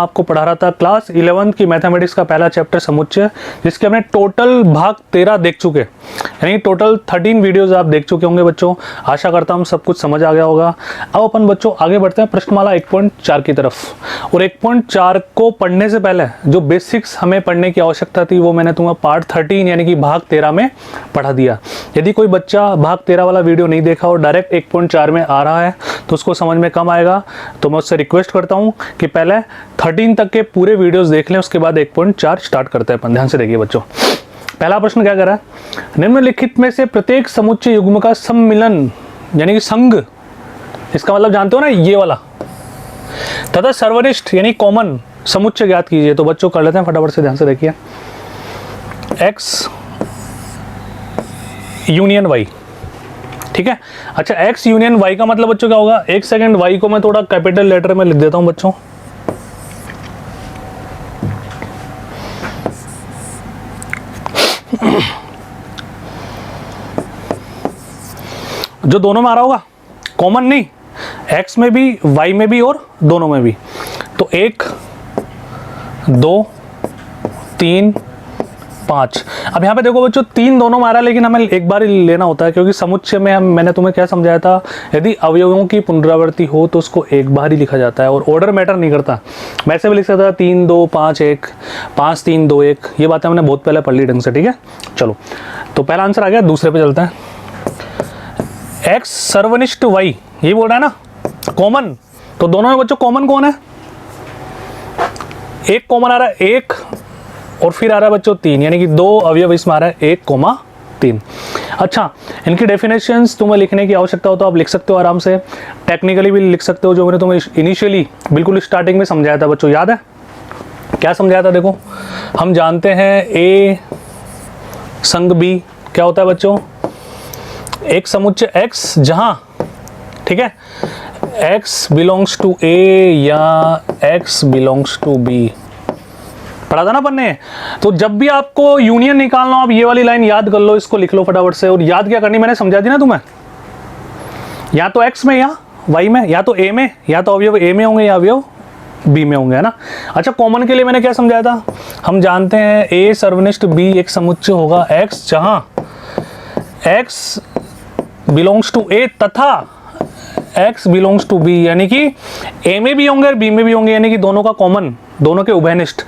आपको पढ़ा रहा था क्लास 11th की मैथमेटिक्स का पहला चैप्टर समुच्चय, जिसके हमने टोटल भाग 13 देख चुके, यानी टोटल 13 वीडियोस आप देख चुके होंगे बच्चों। आशा करता हूँ सब कुछ समझ आ गया होगा। अब अपन बच्चों आगे बढ़ते हैं प्रश्नमाला 1.4 की तरफ। और 1.4 को पढ़ने से पहले जो बेसिक्स हमें पढ़ने की आवश्यकता थी वो मैंने तुम्हें पार्ट 13 यानी कि भाग 13 में पढ़ा दिया। यदि कोई बच्चा भाग 13 वाला वीडियो नहीं देखा और डायरेक्ट 1.4 में आ रहा है तो उसको समझ में कम आएगा, तो मैं उससे रिक्वेस्ट करता हूँ कि पहले 13 तक के पूरे वीडियोस देख लें, उसके बाद 1.4 स्टार्ट करते हैं अपन। ध्यान से देखिए बच्चों, पहला प्रश्न क्या कर रहा है, निम्नलिखित में से प्रत्येक समुच्चय युग्म का सम्मिलन यानी कि संघ, इसका मतलब जानते हो ना ये वाला, तथा सर्वनिष्ठ यानी कॉमन समुच्चय ज्ञात कीजिए। तो बच्चों कर लेते हैं फटाफट से, ध्यान से देखिए। x यूनियन y, ठीक है। अच्छा, x यूनियन y का मतलब बच्चों क्या होगा, एक सेकंड, y को मैं थोड़ा कैपिटल लेटर में लिख देता हूं बच्चों। जो दोनों में आ रहा होगा, कॉमन नहीं, x में भी y में भी और दोनों में भी। तो 1 2 3 5। अब यहाँ पे देखो बच्चों 3 दोनों में आ रहा है, लेकिन हमें एक बार ही लेना होता है क्योंकि समुच्चय में मैंने तुम्हें क्या समझाया था, यदि अवयवों की पुनरावृत्ति हो तो उसको एक बार ही लिखा जाता है और ऑर्डर मैटर नहीं करता। मैं ऐसे भी लिख सकता था 3 2 5 1, 5 3 2 1, ये बातें हमने बहुत पहले पढ़ ली ढंग से, ठीक है। चलो, तो पहला आंसर आ गया। दूसरे पे चलते हैं। x सर्वनिष्ठ y, ये बोल रहा है ना कॉमन, तो दोनों में बच्चों कॉमन कौन है, एक कॉमन आ रहा है 1 और फिर आ रहा है बच्चों 3, यानी कि 2 अवयव इसमें आ रहा है 1,3। अच्छा, इनकी डेफिनेशंस तुम्हें लिखने की आवश्यकता हो तो आप लिख सकते हो आराम से, टेक्निकली भी लिख सकते हो, जो मैंने तुम्हें इनिशियली बिल्कुल स्टार्टिंग में समझाया था बच्चों। याद है क्या समझाया था? देखो, हम जानते हैं A संग B क्या होता है बच्चों, एक समुच्चय X जहां, ठीक है, X बिलोंग्स टू A या X बिलोंग्स टू B, पढ़ा था ना अपन ने। तो जब भी आपको यूनियन निकालना हो, आप ये वाली लाइन याद कर लो, इसको लिख लो फटाफट से। और याद क्या करनी, मैंने समझा दी ना तुम्हें, या तो X में या Y में, या तो A में, या तो अवयव A में होंगे या अवयव B में होंगे, है ना। अच्छा, कॉमन के लिए मैंने क्या समझाया था, हम जानते हैं A सर्वनिष्ठ B एक समुच्चय होगा X जहां X बिलोंग्स टू A तथा X बिलोंग्स टू B, यानी कि A में भी होंगे और B में भी होंगे, यानी कि दोनों का कॉमन, दोनों के उभयनिष्ठ।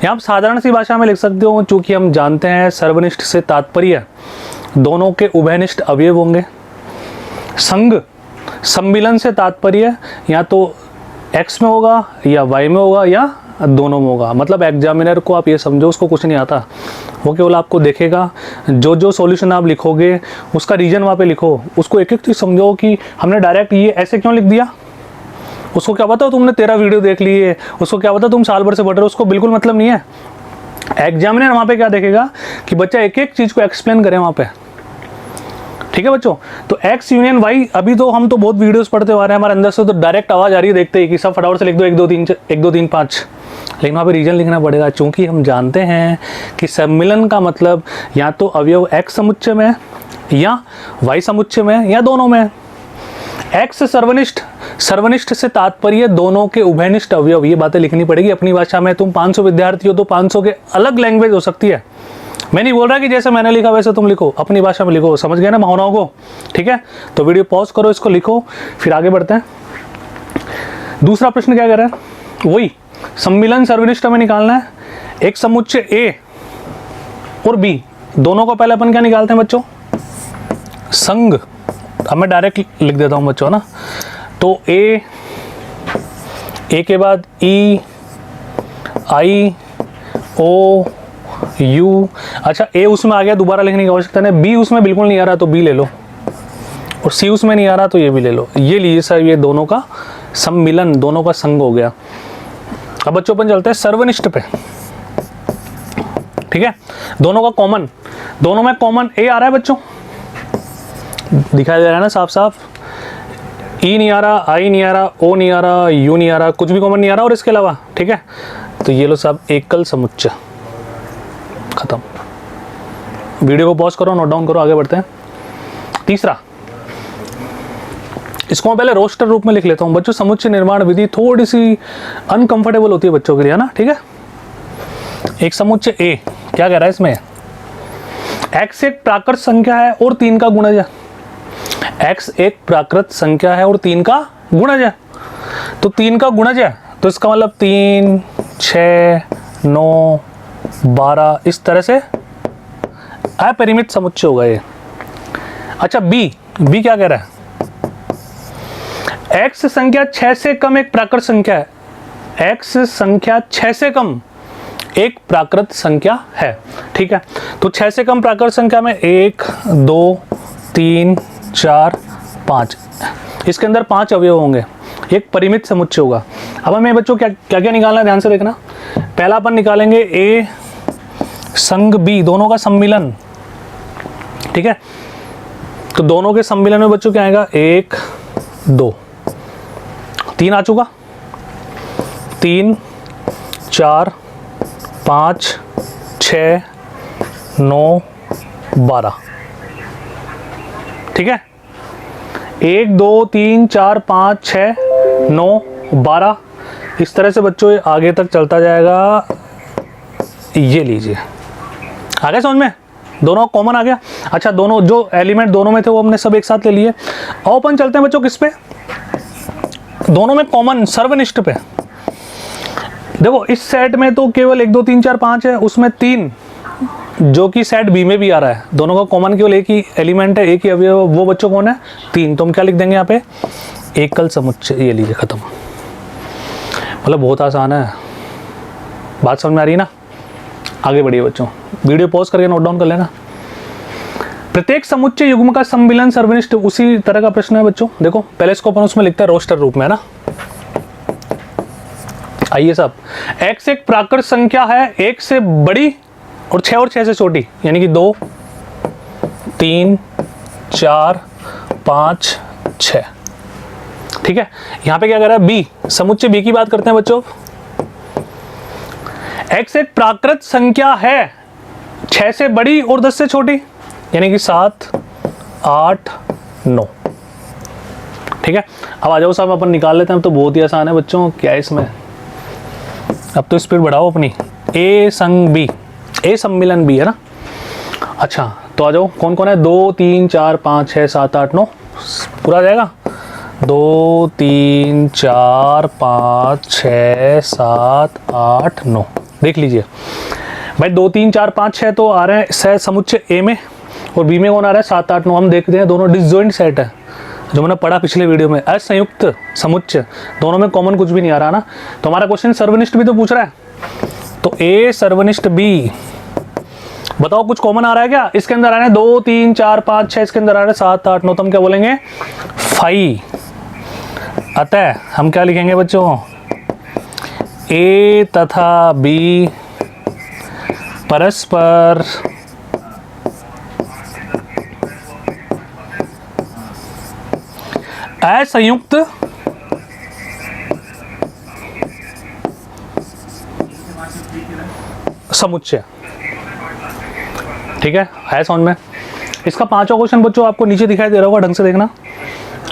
यहाँ साधारण सी भाषा में लिख सकते हो, चूंकि हम जानते हैं सर्वनिष्ठ से तात्पर्य दोनों के उभयनिष्ठ अवयव होंगे। संघ सम्मिलन से तात्पर्य या तो X में होगा या Y में होगा या दोनों में होगा। मतलब एग्जामिनर को आप ये समझो, उसको कुछ नहीं आता, वो केवल आपको देखेगा, जो जो सॉल्यूशन आप लिखोगे उसका रीजन वहाँ पे लिखो, उसको एक एक चीज़ समझो कि हमने डायरेक्ट ये ऐसे क्यों लिख दिया। उसको क्या पता तुमने 13 वीडियो देख ली है, उसको क्या पता तुम साल भर से पढ़ रहे हो, उसको बिल्कुल मतलब नहीं है। एग्जामिनर वहाँ पे क्या देखेगा कि बच्चा एक एक चीज़ को एक्सप्लेन करे वहाँ पे, ठीक है बच्चों। तो X यूनियन Y, अभी तो हम तो बहुत वीडियोस पढ़ते आ रहे हैं, हमारे अंदर से तो डायरेक्ट आवाज़ आ रही है देखते ही कि सब फटाफट से लिख दो 1 2 3 1 2 3 5, लेकिन वहाँ पे रीजन लिखना पड़ेगा, चूंकि हम जानते हैं कि सम्मिलन का मतलब या तो अवयव X समुच्चय में या Y समुच्चय में या दोनों में। X सर्वनिष्ठ, सर्वनिष्ठ से तात्पर्य दोनों के उभयनिष्ठ अवयव, ये बातें लिखनी पड़ेगी अपनी भाषा में। तुम 500 विद्यार्थी हो तो 500 के अलग लैंग्वेज हो सकती है, मैं नहीं बोल रहा कि जैसे मैंने लिखा वैसे तुम लिखो, अपनी भाषा में लिखो, समझ गए ना भावनाओं को, ठीक है। तो वीडियो पॉज करो, इसको लिखो, फिर आगे बढ़ते हैं। दूसरा प्रश्न क्या कर रहा है, वही सम्मिलन सर्वनिष्ठ में निकालना है। एक समुच्चय A और B, दोनों को पहले अपन क्या निकालते हैं बच्चों, संघ। अब मैं डायरेक्ट लिख देता हूं बच्चों ना, तो A के बाद E I O U। अच्छा, A उसमें आ गया, दोबारा लिखने की आवश्यकता नहीं। B उसमें बिल्कुल नहीं आ रहा तो B ले लो, और C उसमें नहीं आ रहा तो ये भी ले लो। ये लीजिए सर, ये दोनों का सम्मिलन, दोनों का संघ हो गया। अब बच्चों अपन चलते हैं सर्वनिष्ठ पे, ठीक है। दोनों का कॉमन, दोनों में कॉमन A आ रहा है बच्चों, दिखाई दे रहा है ना साफ साफ। E नहीं आ रहा, I नहीं आ रहा, O नहीं आ रहा, U नहीं आ रहा, कुछ भी कॉमन नहीं आ रहा और इसके अलावा, ठीक है। तो ये लो साहब एकल समुच्चय, खत्म। वीडियो को पॉज करो, नोट डाउन करो, आगे बढ़ते हैं। तीसरा, इसको मैं पहले रोस्टर रूप में लिख लेता हूँ बच्चों। समुच्चय निर्माण विधि थोड़ी सी अनकंफर्टेबल होती है बच्चों के लिए, है ना, ठीक है। एक समुच्चय ए क्या कह रहा है इसमें, x एक प्राकृत संख्या है और 3 का गुणज है। x एक प्राकृत संख्या है और 3 का गुणज है, तो 3 का गुणज है तो इसका मतलब 3, 6, 9, 12 इस तरह से अपरिमित समुच्चय होगा ये। अच्छा बी क्या कह रहा है, x संख्या 6 से कम एक प्राकृत संख्या है। x संख्या 6 से कम एक प्राकृत संख्या है, ठीक है। तो 6 से कम प्राकृत संख्या में 1, 2, 3, 4, 5, इसके अंदर 5 अवयव होंगे, एक परिमित समुच्चय होगा। अब हमें बच्चों क्या क्या निकालना है, ध्यान से देखना। पहला अपन निकालेंगे ए संग बी, दोनों का सम्मिलन, ठीक है। तो दोनों के सम्मिलन में बच्चों क्या आएगा, 1, 2, 3 आ चुका, 3, 4, 5, 6, 9, 12, ठीक है। 1, 2, 3, 4, 5, 6, 9, 12 इस तरह से बच्चों आगे तक चलता जाएगा। ये लीजिए, आ गया समझ में, दोनों कॉमन आ गया। अच्छा दोनों जो एलिमेंट दोनों में थे वो हमने सब एक साथ ले लिए। और अपन चलते हैं बच्चों किस पे, दोनों में कॉमन सर्वनिष्ठ पे। देखो इस सेट में तो केवल 1, 2, 3, 4, 5 है, उसमें 3 जो कि सेट बी में भी आ रहा है, दोनों का कॉमन केवल एक ही एलिमेंट है, एक ही अवयव, वो बच्चों कौन है, 3। तो हम क्या लिख देंगे यहाँ पे, एकल समुच्चय। ये लीजिए खत्म। मतलब बहुत आसान है, बात समझ में आ रही है ना। आगे बढ़िए बच्चों, वीडियो पॉज करके नोट डाउन कर लेना। प्रत्येक समुच्चय युग्म का सम्मिलन सर्वनिष्ठ, उसी तरह का प्रश्न है बच्चों। देखो पहले इसको अपन उसमें लिखता है रोस्टर रूप में, है ना। आइए साहब, x एक प्राकृत संख्या है, 1 से बड़ी और 6 से छोटी, यानी कि 2, 3, 4, 5, 6, ठीक है। यहां पे क्या कर रहा है, बी, समुच्चय बी की बात करते हैं बच्चों। x एक प्राकृत संख्या है, 6 से बड़ी और 10 से छोटी, यानी कि 7, 8, 9, ठीक है। अब आ जाओ साहब अपन निकाल लेते हैं। अब तो बहुत ही आसान है बच्चों, क्या है इसमें, अब तो स्पीड बढ़ाओ अपनी। ए संग बी, ए सम्मिलन बी, है ना। अच्छा तो आ जाओ, कौन कौन है, 2, 3, 4, 5, 6, 7, 8, 9 पूरा आ जाएगा। 2, 3, 4, 5, 6, 7, 8, 9 देख लीजिए भाई। 2, 3, 4, 5, 6 तो आ रहे हैं समुच्चय ए में, और बी में कौन आ रहा है, 7, 8, 9। हम देखते हैं दोनों डिसजॉइंट सेट है, जो मैंने पढ़ा पिछले वीडियो में, असंयुक्त समुच्चय, दोनों में कॉमन कुछ भी नहीं आ रहा ना। तो हमारा क्वेश्चन सर्वनिष्ठ भी तो पूछ रहा है, तो ए सर्वनिष्ठ बी, बताओ कुछ कॉमन आ रहा है क्या इसके अंदर? आ रहे हैं 2, 3, 4, 5, 6, इसके अंदर आ रहे हैं 7, 8, 9। तो हम क्या बोलेंगे, फाई। अतः हम क्या लिखेंगे बच्चों, ए तथा बी परस्पर असंयुक्त समुच्चय, ठीक है। है समझ में। इसका 5वां क्वेश्चन बच्चों आपको नीचे दिखाई दे रहा होगा, ढंग से देखना।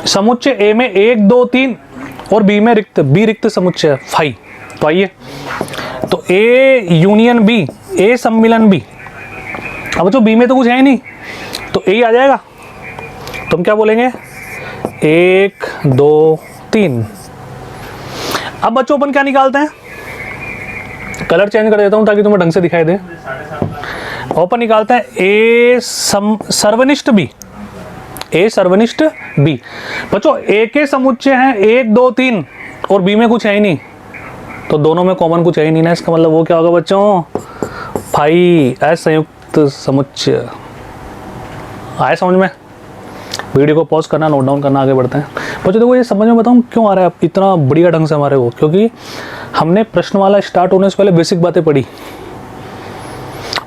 समुच्चय ए में 1, 2, 3 और बी में रिक्त, बी रिक्त समुच्चय है, फाई। तो आइए, तो ए यूनियन बी, ए सम्मिलन बी। अब बच्चों बी में तो कुछ है ही नहीं, तो ए आ जाएगा। तो हम क्या बोलेंगे, 1, 2, 3। अब बच्चों अपन क्या निकालते हैं, कलर चेंज कर देता हूं ताकि तुम्हें ढंग से दिखाई दे। अपन निकालते हैं ए सर्वनिष्ठ बी, ए सर्वनिष्ठ बी। बच्चों ए के समुच्चय हैं 1, 2, 3 और बी में कुछ है ही नहीं, तो दोनों में कॉमन कुछ है ही नहीं ना। इसका मतलब वो क्या होगा बच्चों, फाई, असंयुक्त समुच्चय। आए समझ में। वीडियो को पॉज करना, नोट डाउन करना, आगे बढ़ते हैं बच्चों। देखो ये समझ में बताऊं क्यों आ रहा है इतना बढ़िया ढंग से हमारे को, क्योंकि हमने प्रश्नमाला स्टार्ट होने से पहले बेसिक बातें पढ़ी।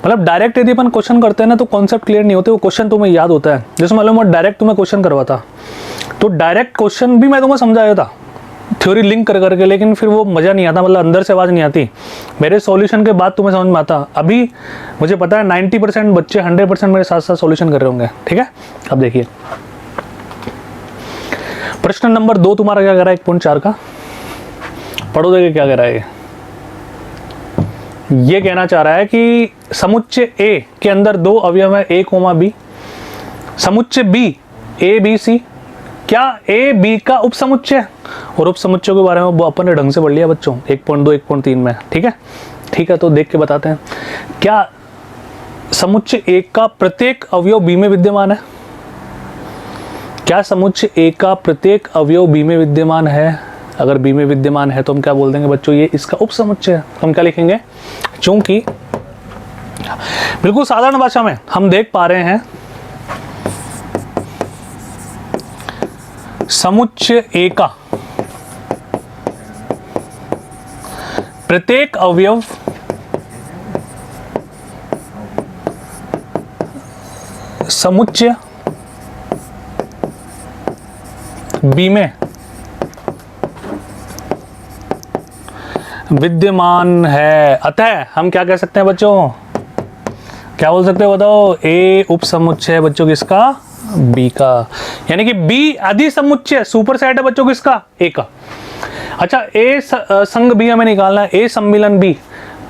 मतलब डायरेक्ट यदि अपन क्वेश्चन करते हैं ना तो कॉन्सेप्ट क्लियर नहीं होते, वो क्वेश्चन तुम्हें याद होता है। जैसे मालूम मैं डायरेक्ट तुम्हें क्वेश्चन करवाता, तो डायरेक्ट क्वेश्चन भी मैं तुम्हें समझाया था थ्योरी लिंक कर करके, लेकिन फिर वो मज़ा नहीं आता, मतलब अंदर से आवाज़ नहीं आती। मेरे सॉल्यूशन के बाद तुम्हें समझ में आता। अभी मुझे पता है 90% बच्चे 100% मेरे साथ साथ सॉल्यूशन कर रहे होंगे, ठीक है। अब देखिए, प्रश्न नंबर 2 तुम्हारा क्या कह रहा है 1.4 का, पढ़ो देखे क्या कह रहा है। ये कहना चाह रहा है कि समुच्चय ए के अंदर 2 अवयव है a, b, समुच्चय b a b c, क्या a b का उप समुच्चय है? और उप समुच्चय के बारे में वो अपन ने ढंग से पढ़ लिया बच्चों 1.2 1.3 में, ठीक है। ठीक है, तो देख के बताते हैं। क्या समुच्चय ए का प्रत्येक अवयव बी में विद्यमान है? क्या समुच्चय ए का प्रत्येक अवयव बी में विद्यमान है? अगर बी में विद्यमान है तो हम क्या बोल देंगे बच्चों, ये इसका उप समुच्चय है। हम क्या लिखेंगे, चूंकि बिल्कुल साधारण भाषा में हम देख पा रहे हैं समुच्चय ए का प्रत्येक अवयव समुच्चय बी में विद्यमान है। अतः हम क्या कह सकते हैं बच्चों, क्या बोल सकते हो बताओ, ए उप समुच्चय है बच्चों किसका, बी का, यानी कि बी अधिसमुच्चय सुपर सेट है बच्चों किसका, ए का। अच्छा, ए संग बी हमें निकालना है, ए सम्मिलन बी,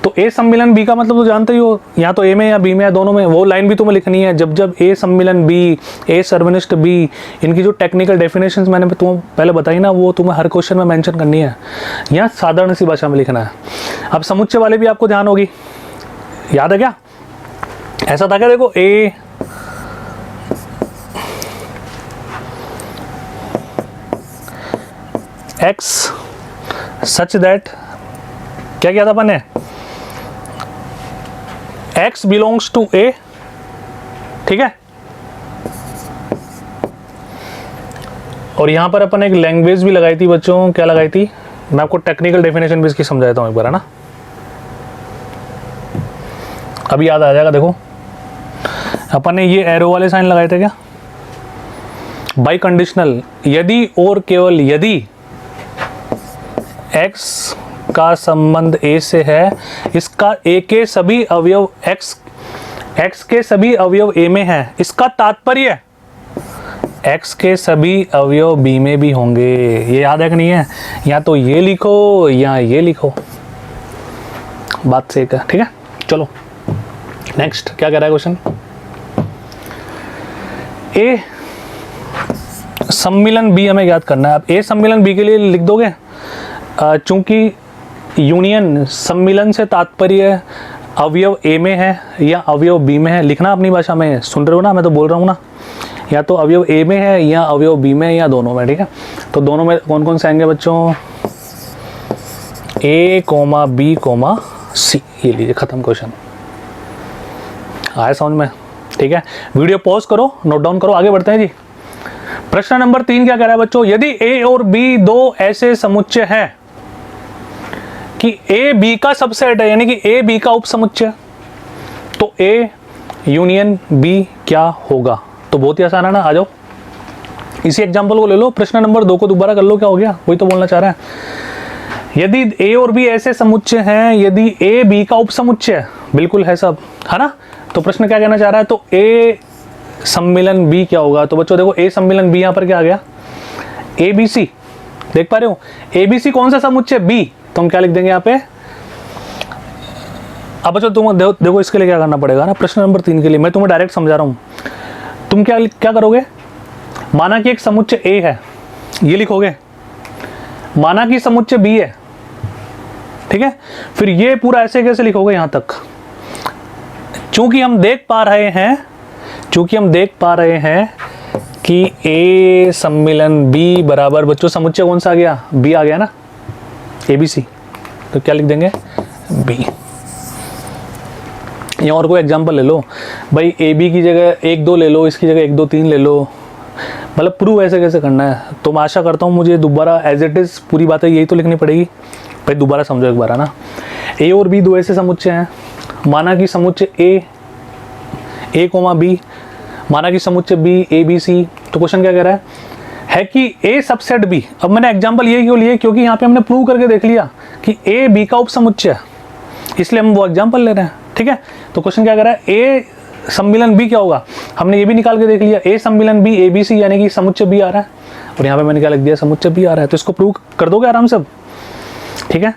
तो ए सम्मिलन बी का मतलब तो जानते ही हो, या तो ए में या बी में या दोनों में, वो लाइन भी तुम्हें लिखनी है। जब जब ए सम्मिलन बी, ए सर्वनिष्ठ बी, इनकी जो टेक्निकल डेफिनेशंस मैंने तुम्हें पहले बताई ना, वो तुम्हें हर क्वेश्चन में मेंशन करनी है, या साधारण सी भाषा में लिखना है। अब समुच्चय वाले भी आपको ध्यान होगी, याद है क्या, ऐसा था क्या, देखो ए एक्स सच दैट, क्या किया था अपन ने, x बिलोंग्स टू a, ठीक है। और यहां पर अपन एक लैंग्वेज भी लगाई थी बच्चों, क्या लगाई थी, मैं आपको टेक्निकल डेफिनेशन भी इसकी समझा देता हूं एक बार, है ना, अभी याद आ जाएगा। देखो अपन ने ये एरो वाले साइन लगाए थे क्या, बाई कंडीशनल, यदि और केवल यदि x का संबंध a से है, इसका a के सभी अवयव x के सभी अवयव a में है, इसका तात्पर्य x के सभी अवयव b में भी होंगे। ये याद है कि नहीं है, या तो ये लिखो या ये लिखो, बात सही है, ठीक है। चलो नेक्स्ट क्या कह रहा है क्वेश्चन, a सम्मिलन b हमें याद करना है। अब a सम्मिलन b के लिए लिख दोगे, चूंकि यूनियन सम्मिलन से तात्पर्य अवयव ए में है या अवयव बी में है, लिखना अपनी भाषा में, सुन रहे हो ना, मैं तो बोल रहा हूँ ना, या तो अवयव ए में है या अवयव बी में है या दोनों में, ठीक है। तो दोनों में कौन कौन से आएंगे बच्चों, ए कोमा बी कोमा सी, ये लीजिए खत्म क्वेश्चन, आया समझ में, ठीक है। वीडियो पॉज करो, नोट डाउन करो, आगे बढ़ते हैं जी। प्रश्न नंबर 3 क्या कह रहा है बच्चों, यदि ए और बी दो ऐसे समुच्चय हैं कि ए बी का सबसेट है, यानी कि ए बी का उप समुच्चय, तो ए यूनियन बी क्या होगा। तो बहुत ही आसान है ना, आ जाओ इसी एग्जांपल को ले लो, प्रश्न नंबर 2 को दोबारा कर लो, क्या हो गया, वही तो बोलना चाह रहा है। यदि ए और बी ऐसे समुच्चय हैं, यदि ए बी का उप समुच्चय, बिल्कुल है सब, है ना। तो प्रश्न क्या कहना चाह रहा है, तो ए सम्मिलन बी क्या होगा। तो बच्चों देखो ए सम्मिलन बी, यहां पर क्या आ गया, ए बी सी, देख पा रहे हो, ए बी सी कौन सा समुच्चय, बी, तो हम क्या लिख देंगे यहाँ पे। अब बच्चों तुम देखो इसके लिए क्या करना पड़ेगा ना, प्रश्न नंबर 3 के लिए मैं तुम्हें डायरेक्ट समझा रहा हूं, तुम क्या करोगे, माना कि एक समुच्चय ए है, ये लिखोगे, माना कि समुच्चय बी है, ठीक है, फिर ये पूरा ऐसे कैसे लिखोगे यहां तक, चूंकि हम देख पा रहे हैं कि ए सम्मिलन बी बराबर बच्चों समुच्चय कौन सा आ गया, बी आ गया ना, ए बी सी, तो क्या लिख देंगे, बी। या और कोई एग्जांपल ले लो भाई, ए बी की जगह 1 2 ले लो, इसकी जगह 1 2 3 ले लो, मतलब प्रूव ऐसे कैसे करना है। तो मैं आशा करता हूँ मुझे दोबारा एज इट इज पूरी बातें यही तो लिखनी पड़ेगी भाई, दोबारा समझो एक बार, है ना। ए और बी दो ऐसे समुच्चय हैं, माना कि समुच्चय ए कोमा बी, माना कि समुच्चय बी ए बी सी। तो क्वेश्चन क्या कह रहा है कि ए सबसेट बी। अब मैंने एग्जांपल ये क्यों लिए, क्योंकि यहाँ पे हमने प्रूव करके देख लिया कि ए बी का उप समुच्चय, इसलिए हम वो एग्जांपल ले रहे हैं, ठीक है। तो क्वेश्चन क्या कह रहा है, ए सम्मिलन बी क्या होगा, हमने ये भी निकाल के देख लिया, ए सम्मिलन बी ए बी सी, यानी कि समुच्चय बी आ रहा है। और यहाँ पे मैंने क्या लिख दिया, समुच्चय बी आ रहा है। तो इसको प्रूव कर दोगे आराम से, ठीक है।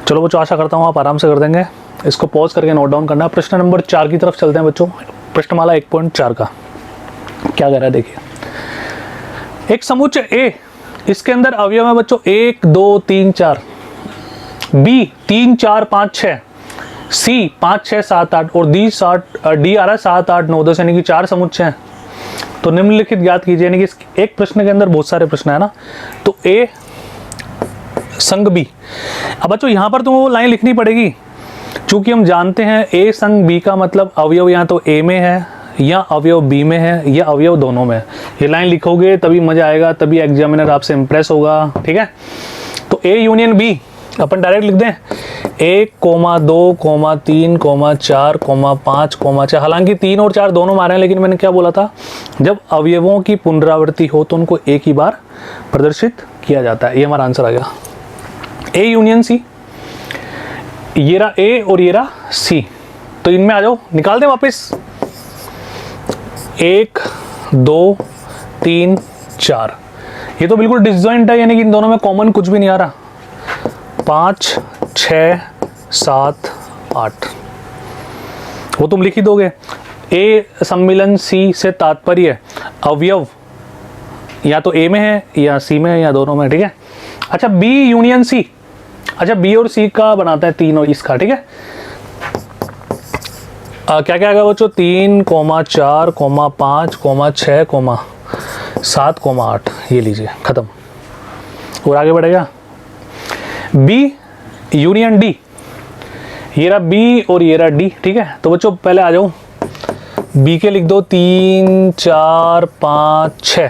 चलो बच्चों, आशा करता हूँ आप आराम से कर देंगे। इसको पॉज करके नोट डाउन करना। प्रश्न नंबर 4 की तरफ चलते हैं बच्चों। प्रश्नमाला 1.4 का क्या कह रहा है देखिए। एक समुच्चय ए, इसके अंदर अवयव है बच्चों 1 2 3 4, बी 3 4 5 6, सी 5 6 7 8 और डी आ रहा है 7 8 9 10, यानी कि 4 समुच्चय हैं। तो निम्नलिखित ज्ञात कीजिए, यानी कि एक प्रश्न के अंदर बहुत सारे प्रश्न है ना। तो ए संग बी। अब बच्चों यहाँ पर तो वो लाइन लिखनी पड़ेगी, चूंकि हम जानते हैं ए संग बी का मतलब अवयव या तो ए में है या अवयव बी में है या अवयव दोनों में है। ये लाइन लिखोगे तभी मजा आएगा, तभी एग्जामिनर आपसे इंप्रेस होगा, ठीक है। तो ए यूनियन बी अपन डायरेक्ट लिख दें 1, 2, 3, 4, 5, 6। हालांकि 3 और 4 दोनों मारे हैं, लेकिन मैंने क्या बोला था, जब अवयवों की पुनरावृत्ति हो तो उनको एक ही बार प्रदर्शित किया जाता है। ये हमारा आंसर आ गया, ए यूनियन सी। ये रहा ए और ये रहा सी। तो इनमें आ जाओ, निकाल दें वापस। 1 2 3 4, ये तो बिल्कुल डिसजॉइंट है, यानी कि इन दोनों में कॉमन कुछ भी नहीं आ रहा। 5 6 7 8, वो तुम लिख ही दोगे। ए सम्मिलन सी से तात्पर्य अवयव या तो ए में है या सी में है या दोनों में, ठीक है। अच्छा, बी यूनियन सी। अच्छा, बी और सी का बनाता है 3 और इसका, ठीक है। क्या क्या आएगा बच्चों, 3, 4, 5, 6, 7, 8। ये लीजिए, खत्म। और आगे बढ़ेगा बी यूनियन डी। ये रहा बी और ये रहा डी, ठीक है। तो बच्चों पहले आ जाओ, बी के लिख दो 3 4 5 6।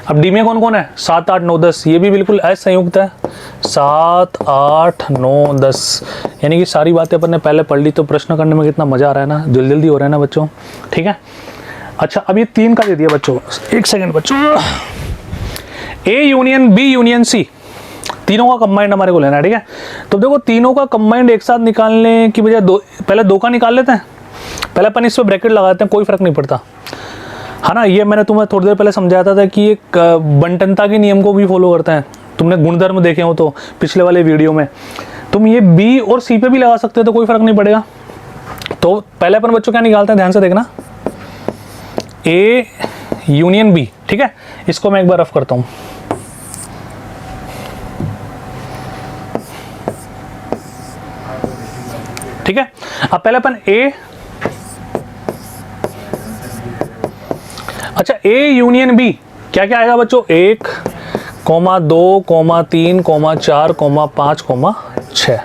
अब डी में कौन कौन है, 7 8 9 10। ये भी बिल्कुल असंयुक्त है, 7 8 9 10, यानी कि सारी बातें अपन ने पहले पढ़ ली। तो प्रश्न करने में कितना मजा आ रहा है ना, जल्दी हो रहा है ना बच्चों, ठीक है। अच्छा, अब ये 3 का दे दिया बच्चों, एक सेकेंड बच्चों। A union B union C, तीनों का कंबाइंड हमारे को लेना है, ठीक है। तो देखो, तीनों का कंबाइंड एक साथ निकालने की बजाय पहले 2 का निकाल लेते हैं। पहले अपन इस पे ब्रैकेट लगाते हैं, कोई फर्क नहीं पड़ता, है ना। ये मैंने तुम्हें थोड़ी देर पहले समझाया था कि एक बंटनता के नियम को भी फॉलो करते हैं। तुमने गुणधर्म देखे हो तो पिछले वाले वीडियो में, तुम ये बी और सी पे भी लगा सकते हो, तो कोई फर्क नहीं पड़ेगा। तो पहले अपन बच्चों क्या निकालते हैं, ध्यान से देखना। ए यूनियन बी, ठीक है। इसको मैं एक बार रफ करता हूं। ठीक है, अब पहले अपन ए, अच्छा ए यूनियन बी क्या क्या आएगा बच्चों, 1, 2, 3, 4, 5, 6,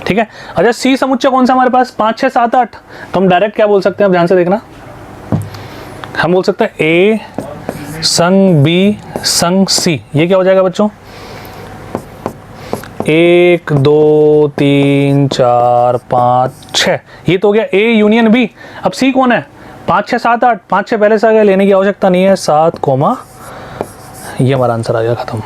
ठीक है। अच्छा, सी समुच्चय कौन सा हमारे पास, 5 6 7 8। तो हम डायरेक्ट क्या बोल सकते हैं, ध्यान से देखना। हम बोल सकते हैं ए संग बी संग सी। ये क्या हो जाएगा बच्चों, 1 2 3 4 5 6। ये तो हो गया ए यूनियन बी। अब सी कौन है, 5 6 7 8। 5 6 पहले से आ गया, लेने की आवश्यकता नहीं है। 7, ये हमारा आंसर आ गया, खत्म।